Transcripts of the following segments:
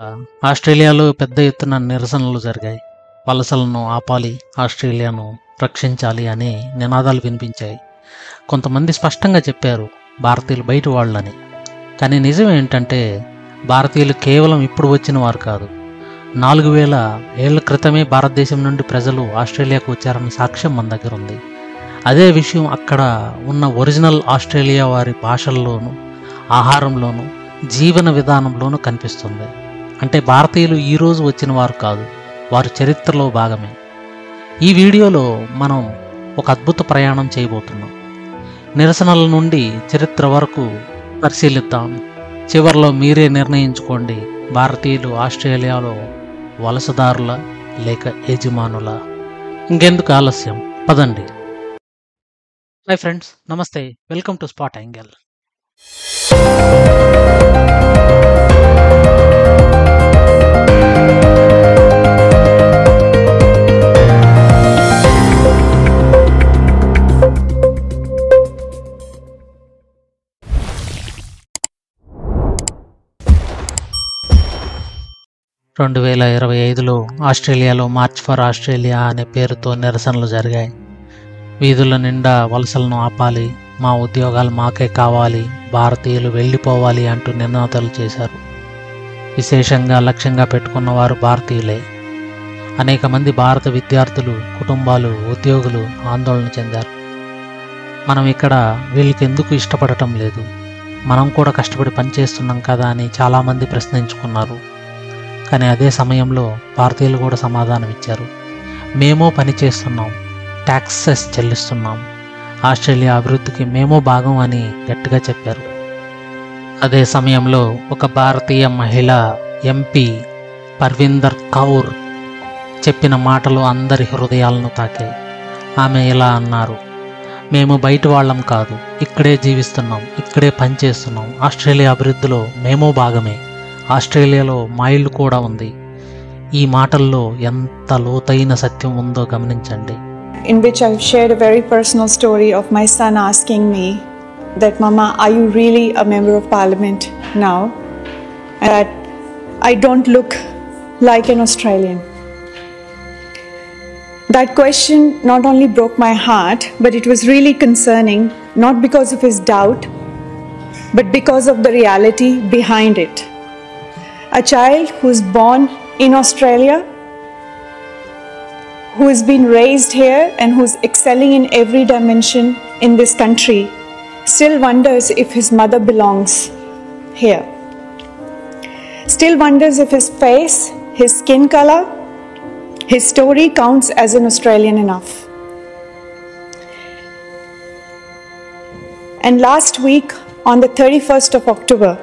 ఆ, ఆస్ట్రేలియాలో పెద్ద ఎత్తున నిరసనలు జరిగాయి. వలసలను ఆపాలి, ఆస్ట్రేలియాను రక్షించాలి అనే నినాదాలు వినిపించాయి. కొంతమంది స్పష్టంగా చెప్పారు భారతీయులు బయట వాళ్ళని. కానీ నిజం ఏంటంటే భారతీయులు కేవలం ఇప్పుడు వచ్చిన వారు కాదు. 4000 ఏళ్ల క్రితమే భారతదేశం నుండి ప్రజలు ఆస్ట్రేలియాకు వచ్చారన్న సాక్ష్యం మన దగ్గర ఉంది. అదే విషయం అక్కడ ఉన్న ఒరిజినల్ ఆస్ట్రేలియా వారి భాషల్లోనూ, ఆహారంలోనూ, జీవన విధానంలోనూ కనిపిస్తుంది. అంటే భారతీయులు ఈరోజు వచ్చిన వారు కాదు, వారి చరిత్రలో భాగమే. ఈ వీడియోలో మనం ఒక అద్భుత ప్రయాణం చేయబోతున్నాం. నిరసనల నుండి చరిత్ర వరకు పరిశీలిద్దాం. చివరిలో మీరే నిర్ణయించుకోండి, భారతీయులు ఆస్ట్రేలియాలో వలసదారుల లేక యజమానుల. ఇంకెందుకు ఆలస్యం, పదండి. హాయ్ ఫ్రెండ్స్, నమస్తే, వెల్కమ్ టు స్పాట్ యాంగిల్. రెండు 2025లో ఆస్ట్రేలియాలో మార్చ్ ఫర్ ఆస్ట్రేలియా అనే పేరుతో నిరసనలు జరిగాయి. వీధుల నిండా వలసలను ఆపాలి, మా ఉద్యోగాలు మాకే కావాలి, భారతీయులు వెళ్ళిపోవాలి అంటూ నినాదాలు చేశారు. విశేషంగా లక్ష్యంగా పెట్టుకున్న వారు భారతీయులే. అనేక మంది భారత విద్యార్థులు, కుటుంబాలు, ఉద్యోగులు ఆందోళన చెందారు. మనం ఇక్కడ వీళ్ళకి ఎందుకు ఇష్టపడటం లేదు, మనం కూడా కష్టపడి పనిచేస్తున్నాం కదా అని చాలామంది ప్రశ్నించుకున్నారు. కానీ అదే సమయంలో భారతీయులు కూడా సమాధానం ఇచ్చారు. మేమో పని చేస్తున్నాం, ట్యాక్సెస్ చెల్లిస్తున్నాం, ఆస్ట్రేలియా అభివృద్ధికి మేమో భాగం అని గట్టిగా చెప్పారు. అదే సమయంలో ఒక భారతీయ మహిళ ఎంపీ పర్విందర్ కౌర్ చెప్పిన మాటలు అందరి హృదయాలను తాకాయి. ఆమె ఇలా అన్నారు: మేము బయట వాళ్ళం కాదు, ఇక్కడే జీవిస్తున్నాం, ఇక్కడే పనిచేస్తున్నాం, ఆస్ట్రేలియా అభివృద్ధిలో మేమో భాగమే, ఆస్ట్రేలియాలో మా ఇల్లు కూడా ఉంది. ఈ మాటల్లో ఎంత లోతైన సత్యం ఉందో గమనించండి. In which I've shared a very personal story of my son asking me that, Mama, are you really a member of parliament now? And that I don't look like an Australian. That question not only broke my heart, but it was really concerning, not because of his doubt, but because of the reality behind it. A child who's born in Australia, who has been raised here and who's excelling in every dimension in this country, still wonders if his mother belongs here. Still wonders if his face, his skin color, his story counts as an Australian enough. And last week, on the 31st of October,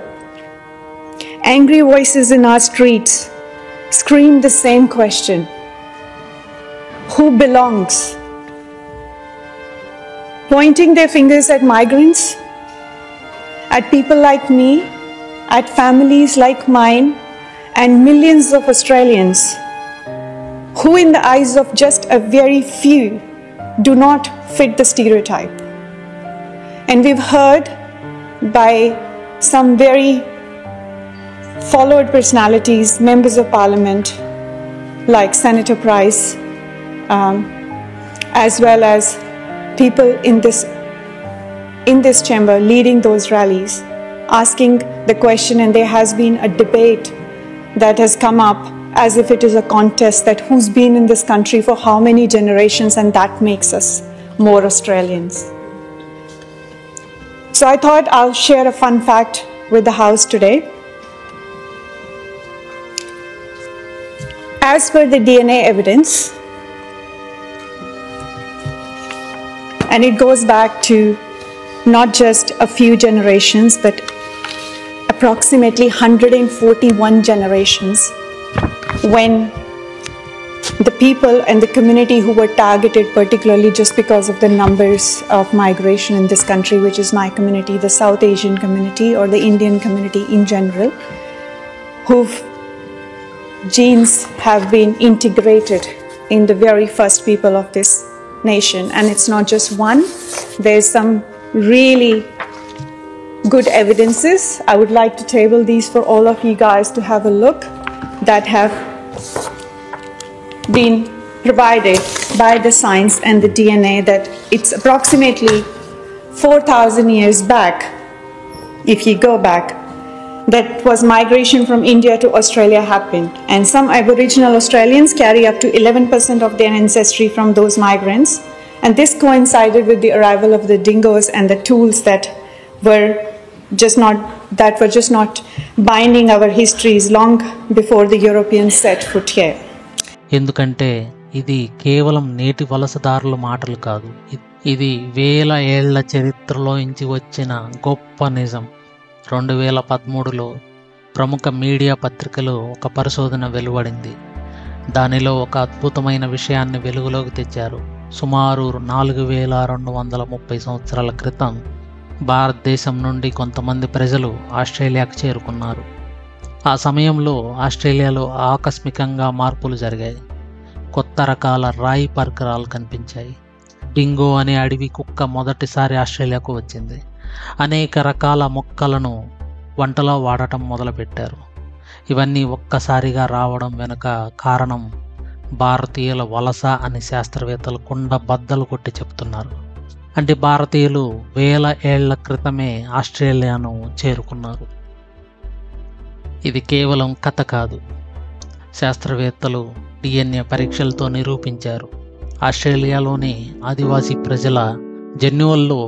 angry voices in our streets screamed the same question: who belongs? Pointing their fingers at migrants, at people like me, at families like mine, and millions of Australians who, in the eyes of just a very few, do not fit the stereotype. And we've heard by some very followed personalities, members of parliament like Senator Price, as well as people in this chamber leading those rallies, asking the question, and there has been a debate that has come up as if it is a contest that who's been in this country for how many generations, and that makes us more Australians. So I thought I'll share a fun fact with the House today. As per the DNA evidence, and it goes back to not just a few generations, but approximately 141 generations, when the people and the community who were targeted particularly just because of the numbers of migration in this country, which is my community, the South Asian community or the Indian community in general, whose genes have been integrated in the very first people of this nation. And it's not just one, there's some really good evidences. I would like to table these for all of you guys to have a look. that have been provided by the science and the DNA, that it's approximately 4,000 years back, if you go back, that was migration from India to Australia happened. And some Aboriginal Australians carry up to 11% of their ancestry from those migrants. And this coincided with the arrival of the dingoes and the tools that were just not binding our histories long before the Europeans set foot here. ఎందుకంటే ఇది కేవలం నేటి వలసదారుల మాటలు కాదు, ఇది వేల ఏళ్ల చరిత్రలో నుంచి వచ్చిన గొప్ప నిజం. 2013లో ప్రముఖ మీడియా పత్రికలో ఒక పరిశోధన వెలువడింది. దానిలో ఒక అద్భుతమైన విషయాన్ని వెలుగులోకి తెచ్చారు. సుమారు 4230 సంవత్సరాల క్రితం భారతదేశం నుండి కొంతమంది ప్రజలు ఆస్ట్రేలియాకు చేరుకున్నారు. ఆ సమయంలో ఆస్ట్రేలియాలో ఆకస్మికంగా మార్పులు జరిగాయి. కొత్త రకాల రాయి పరికరాలు కనిపించాయి. డింగో అనే అడవి కుక్క మొదటిసారి ఆస్ట్రేలియాకు వచ్చింది. అనేక రకాల మొక్కలను వంటలో వాడటం మొదలుపెట్టారు. ఇవన్నీ ఒక్కసారిగా రావడం వెనుక కారణం భారతీయుల వలస అని శాస్త్రవేత్తలు కుండ బద్దలు కొట్టి చెప్తున్నారు. అంటే భారతీయులు వేల ఏళ్ల క్రితమే ఆస్ట్రేలియాను చేరుకున్నారు. ఇది కేవలం కథ కాదు, శాస్త్రవేత్తలు DNA పరీక్షలతో నిరూపించారు. ఆస్ట్రేలియాలోని ఆదివాసీ ప్రజల జన్యువుల్లో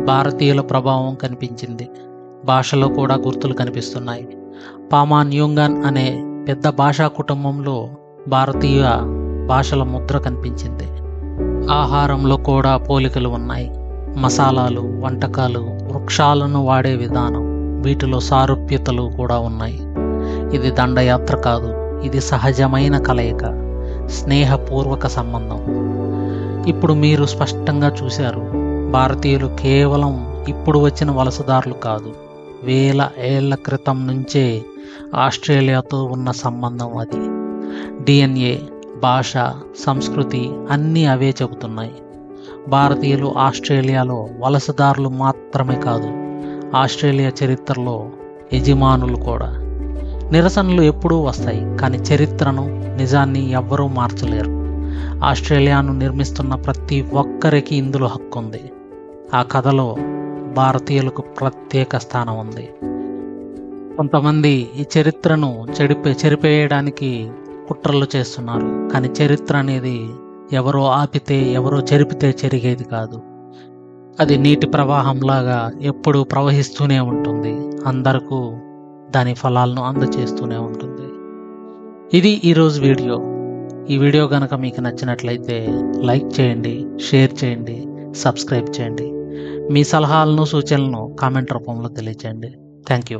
భారతీయుల ప్రభావం కనిపించింది. భాషలో కూడా గుర్తులు కనిపిస్తున్నాయి. పామాన్యూంగాన్ అనే పెద్ద భాషా కుటుంబంలో భారతీయ భాషల ముద్ర కనిపించింది. ఆహారంలో కూడా పోలికలు ఉన్నాయి. మసాలాలు, వంటకాలు, వృక్షాలను వాడే విధానం, వీటిలో సారూప్యతలు కూడా ఉన్నాయి. ఇది దండయాత్ర కాదు, ఇది సహజమైన కలయిక, స్నేహపూర్వక సంబంధం. ఇప్పుడు మీరు స్పష్టంగా చూశారు, భారతీయులు కేవలం ఇప్పుడు వచ్చిన వలసదారులు కాదు, వేల ఏళ్ల క్రితం నుంచే ఆస్ట్రేలియాతో ఉన్న సంబంధం అది. DNA, భాష, సంస్కృతి అన్నీ అవే చెబుతున్నాయి. భారతీయులు ఆస్ట్రేలియాలో వలసదారులు మాత్రమే కాదు, ఆస్ట్రేలియా చరిత్రలో యజమానులు కూడా. నిరసనలు ఎప్పుడూ వస్తాయి, కానీ చరిత్రను, నిజాన్ని ఎవ్వరూ మార్చలేరు. ఆస్ట్రేలియాను నిర్మిస్తున్న ప్రతి ఒక్కరికి ఇందులో హక్కు ఉంది. ఆ కథలో భారతీయులకు ప్రత్యేక స్థానం ఉంది. కొంతమంది ఈ చరిత్రను చెరిపేయడానికి కుట్రలు చేస్తున్నారు. కానీ చరిత్ర అనేది ఎవరో ఆపితే, ఎవరో చెరిపితే చెరిగేది కాదు. అది నీటి ప్రవాహంలాగా ఎప్పుడూ ప్రవహిస్తూనే ఉంటుంది, అందరికీ దాని ఫలాలను అందజేస్తూనే ఉంటుంది. ఇది ఈరోజు వీడియో. ఈ వీడియో కనుక మీకు నచ్చినట్లయితే లైక్ చేయండి, షేర్ చేయండి, సబ్స్క్రైబ్ చేయండి. మీ సలహాలను, సూచనలను కామెంట్ రూపంలో తెలియచేయండి. Thank you.